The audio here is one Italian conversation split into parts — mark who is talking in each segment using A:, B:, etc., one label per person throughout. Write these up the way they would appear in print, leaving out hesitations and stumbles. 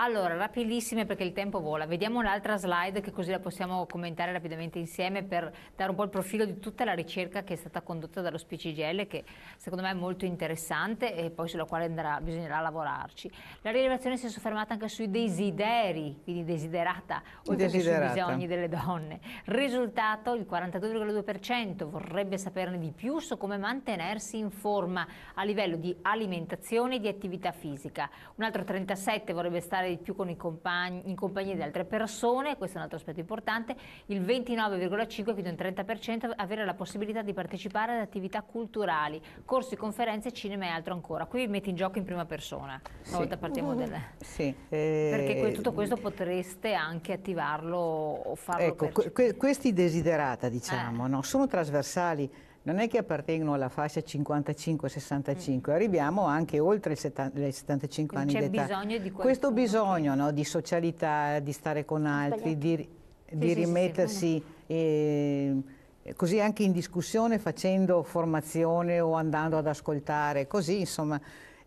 A: Allora, rapidissime perché il tempo vola. Vediamo un'altra slide che così la possiamo commentare rapidamente insieme per dare un po' il profilo di tutta la ricerca che è stata condotta dallo SPCGL, che secondo me è molto interessante e poi sulla quale bisognerà lavorarci. La rilevazione si è soffermata anche sui desideri, quindi desiderata, oltre che sui bisogni delle donne. Risultato, il 42,2% vorrebbe saperne di più su come mantenersi in forma a livello di alimentazione e di attività fisica. Un altro 37% vorrebbe stare di più con in compagnia di altre persone, questo è un altro aspetto importante. Il 29,5%, quindi un 30%, avere la possibilità di partecipare ad attività culturali, corsi, conferenze, cinema e altro ancora. Qui metti in gioco in prima persona, una volta partiamo perché tutto questo potreste anche attivarlo o farlo.
B: Ecco, questi desiderata, diciamo, no, sono trasversali. Non è che appartengono alla fascia 55-65, arriviamo anche oltre i 75 anni d'età.
A: C'è bisogno di
B: questo bisogno, no, di socialità, di stare con altri, di rimettersi così anche in discussione, facendo formazione o andando ad ascoltare, così insomma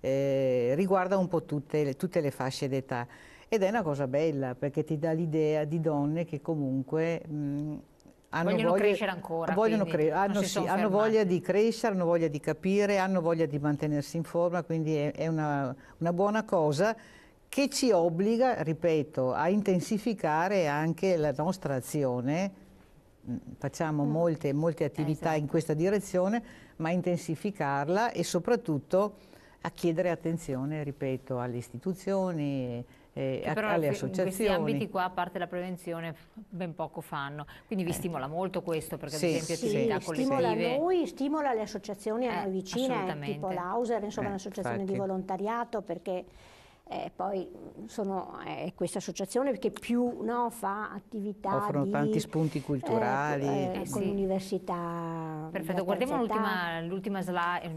B: riguarda un po' tutte le fasce d'età. Ed è una cosa bella perché ti dà l'idea di donne che comunque
A: vogliono crescere ancora,
B: hanno voglia di crescere, hanno voglia di capire, hanno voglia di mantenersi in forma, quindi è una buona cosa che ci obbliga, ripeto, a intensificare anche la nostra azione. Facciamo molte attività in questa direzione, ma intensificarla e soprattutto a chiedere attenzione, ripeto, alle istituzioni, alle associazioni. In
A: questi ambiti qua, a parte la prevenzione, ben poco fanno, quindi vi stimola molto questo, perché ad esempio attività collettive
C: stimola le associazioni a noi vicine, tipo l'Auser, insomma un'associazione di volontariato, perché poi sono questa associazione che più fa attività,
B: offrono tanti spunti culturali
C: con l'università.
A: Perfetto, guardiamo l'ultima slide,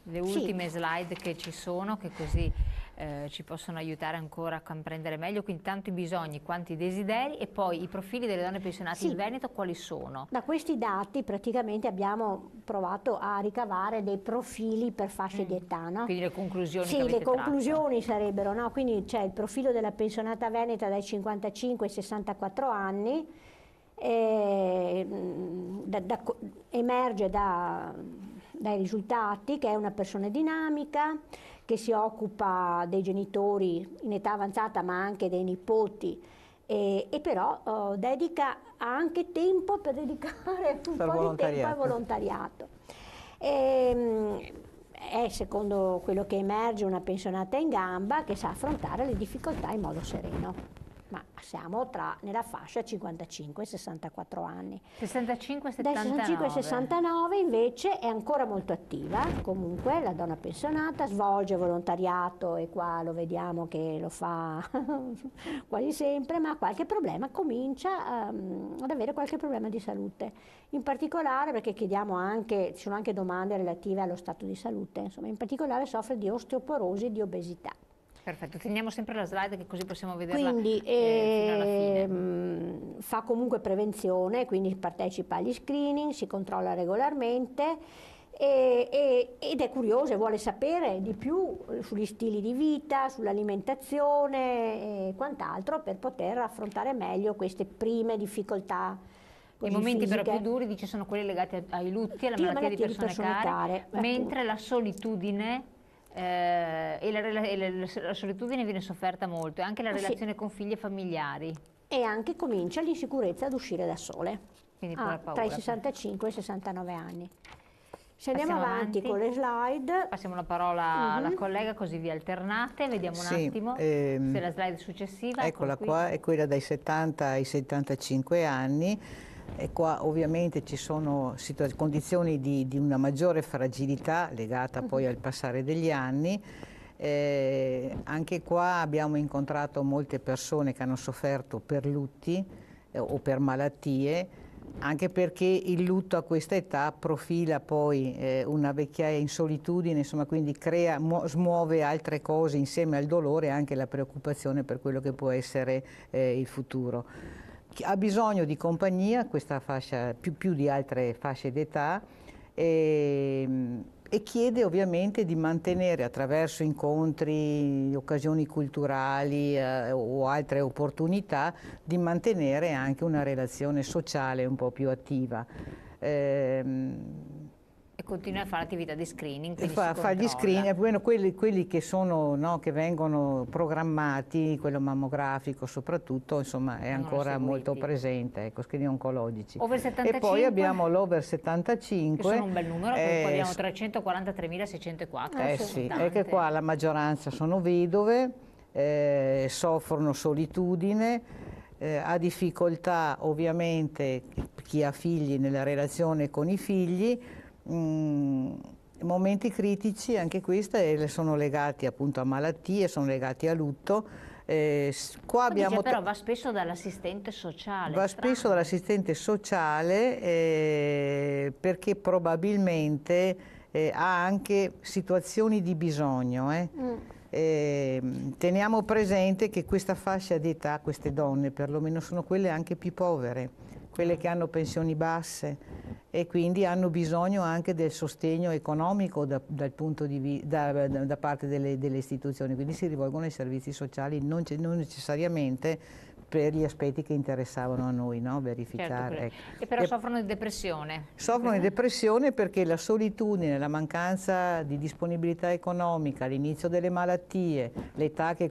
A: le ultime slide che ci sono, che così ci possono aiutare ancora a comprendere meglio, quindi tanto i bisogni quanto i desideri, e poi i profili delle donne pensionate in Veneto quali sono?
C: Da questi dati praticamente abbiamo provato a ricavare dei profili per fasce di età, no?
A: Quindi le conclusioni
C: che avete conclusioni sarebbero, no? Quindi c'è il profilo della pensionata veneta dai 55 ai 64 anni, emerge dai risultati che è una persona dinamica, che si occupa dei genitori in età avanzata ma anche dei nipoti, e però dedica anche tempo per dedicare un po' di tempo al volontariato. È, secondo quello che emerge, una pensionata in gamba che sa affrontare le difficoltà in modo sereno. Ma siamo nella fascia 55-64 anni.
A: 65-79.
C: Dai 65 ai 69 invece è ancora molto attiva, comunque la donna pensionata svolge volontariato, e qua lo vediamo che lo fa quasi sempre, ma ha qualche problema, comincia ad avere qualche problema di salute. In particolare, perché chiediamo anche, ci sono anche domande relative allo stato di salute, insomma, in particolare soffre di osteoporosi e di obesità.
A: Perfetto, teniamo sempre la slide che così possiamo vederla.
C: Quindi
A: fino alla fine.
C: Fa comunque prevenzione, quindi partecipa agli screening, si controlla regolarmente ed è curiosa e vuole sapere di più sugli stili di vita, sull'alimentazione e quant'altro, per poter affrontare meglio queste prime difficoltà.
A: I momenti però più duri, dice, sono quelli legati ai lutti, alla malattia di persone care, mentre la solitudine la solitudine viene sofferta molto, e anche la relazione con figli e familiari.
C: E anche comincia l'insicurezza ad uscire da sole,
A: quindi paura,
C: tra i 65 e i 69 anni. Se andiamo avanti con le slide.
A: Passiamo la parola alla collega, così vi alternate, vediamo un attimo se la slide successiva.
B: Eccola qua, è quella dai 70 ai 75 anni. E qua ovviamente ci sono condizioni di una maggiore fragilità legata poi al passare degli anni. Anche qua abbiamo incontrato molte persone che hanno sofferto per lutti o per malattie, anche perché il lutto a questa età profila poi una vecchiaia in solitudine, insomma, quindi smuove altre cose insieme al dolore e anche la preoccupazione per quello che può essere il futuro. Ha bisogno di compagnia, questa fascia più di altre fasce d'età, e chiede ovviamente di mantenere attraverso incontri, occasioni culturali o altre opportunità, di mantenere anche una relazione sociale un po' più attiva.
A: E continua a fare attività di screening, quindi
B: Fa gli screening, bueno, quelli che sono, no, che vengono programmati, quello mammografico soprattutto, insomma, è ancora molto presente, ecco, screening oncologici.
A: Over 75,
B: e poi abbiamo l'over 75,
A: che sono un bel numero, poi abbiamo 343.604.
B: Sì, è che qua la maggioranza sono vedove, soffrono solitudine, ha difficoltà ovviamente chi ha figli nella relazione con i figli. Momenti critici anche queste sono legati appunto a malattie, sono legati a lutto. Qua abbiamo
A: però va spesso dall'assistente sociale.
B: Va spesso dall'assistente sociale perché probabilmente ha anche situazioni di bisogno. Teniamo presente che questa fascia di età, queste donne perlomeno, sono quelle anche più povere, quelle che hanno pensioni basse e quindi hanno bisogno anche del sostegno economico da parte delle istituzioni, quindi si rivolgono ai servizi sociali non necessariamente per gli aspetti che interessavano a noi, no? Verificare.
A: Certo,
B: ecco.
A: E però soffrono di depressione.
B: Soffrono di depressione perché la solitudine, la mancanza di disponibilità economica, l'inizio delle malattie, l'età che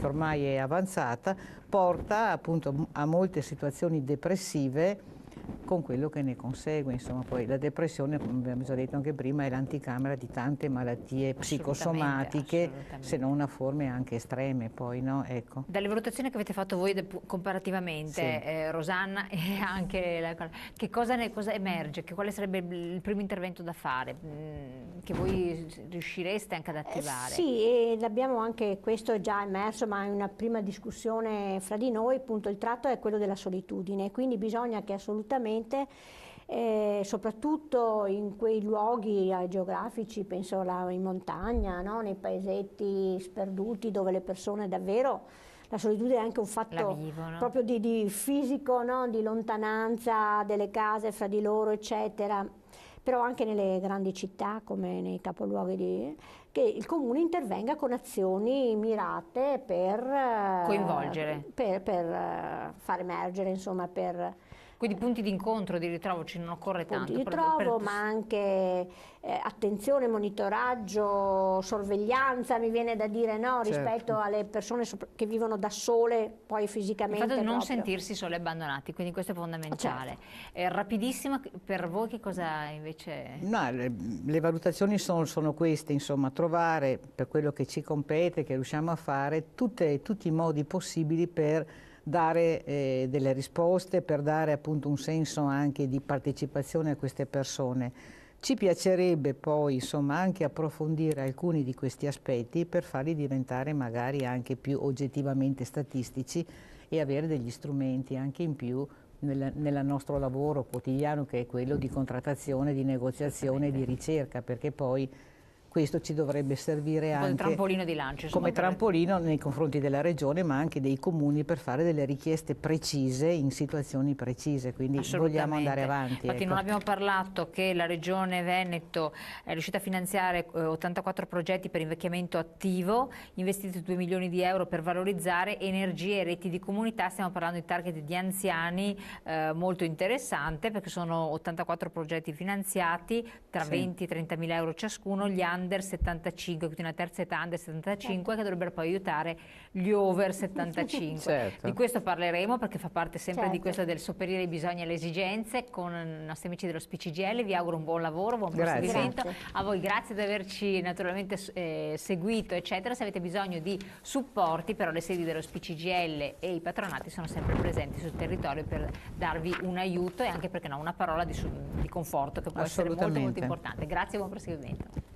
B: ormai è avanzata, porta appunto a molte situazioni depressive con quello che ne consegue. Insomma, poi la depressione, come abbiamo già detto anche prima, è l'anticamera di tante malattie psicosomatiche, se non a forme anche estreme poi, no? Ecco.
A: Dalle valutazioni che avete fatto voi comparativamente,
B: sì.
A: Rosanna, e anche che cosa emerge? Quale sarebbe il primo intervento da fare? Che voi riuscireste anche ad attivare?
C: Sì, e l'abbiamo anche, questo è già emerso, ma in una prima discussione fra di noi, appunto il tratto è quello della solitudine, quindi bisogna che assolutamente soprattutto in quei luoghi geografici, penso in montagna, no? Nei paesetti sperduti dove le persone davvero, la solitudine è anche un fatto proprio di fisico, no? Di lontananza delle case fra di loro, eccetera. Però anche nelle grandi città come nei capoluoghi che il comune intervenga con azioni mirate per
A: coinvolgere,
C: per far emergere, insomma,
A: quindi punti di incontro, di ritrovo, non occorre tanto.
C: Punti di ritrovo, ma anche attenzione, monitoraggio, sorveglianza, mi viene da dire, no?
B: Certo.
C: Rispetto alle persone che vivono da sole, poi fisicamente.
A: Il fatto di non sentirsi soli e abbandonati, quindi questo è fondamentale.
C: Certo.
A: Rapidissimo, per voi che cosa invece?
B: No, le valutazioni sono queste, insomma, trovare per quello che ci compete, che riusciamo a fare, tutti i modi possibili per dare delle risposte, per dare appunto un senso anche di partecipazione a queste persone. Ci piacerebbe poi insomma anche approfondire alcuni di questi aspetti per farli diventare magari anche più oggettivamente statistici e avere degli strumenti anche in più nel nostro lavoro quotidiano, che è quello di contrattazione, di negoziazione, di ricerca, perché poi questo ci dovrebbe servire anche
A: come trampolino di lancio,
B: come trampolino nei confronti della regione, ma anche dei comuni, per fare delle richieste precise in situazioni precise, quindi vogliamo andare avanti.
A: Infatti non abbiamo parlato che la regione Veneto è riuscita a finanziare 84 progetti per invecchiamento attivo, investiti 2 milioni di euro per valorizzare energie e reti di comunità. Stiamo parlando di target di anziani molto interessante, perché sono 84 progetti finanziati tra 20 e 30 mila euro ciascuno, gli under 75, quindi una terza età under 75, che dovrebbero poi aiutare gli over 75.
B: Certo.
A: Di questo parleremo, perché fa parte sempre di questo del sopperire ai bisogni e alle esigenze con i nostri amici dello SPCGL. Vi auguro un buon lavoro, buon proseguimento. A voi grazie di averci naturalmente seguito, eccetera. Se avete bisogno di supporti, però le sedi dello SPCGL e i patronati sono sempre presenti sul territorio per darvi un aiuto e anche, perché no, una parola di conforto, che può essere molto molto importante. Grazie e buon proseguimento.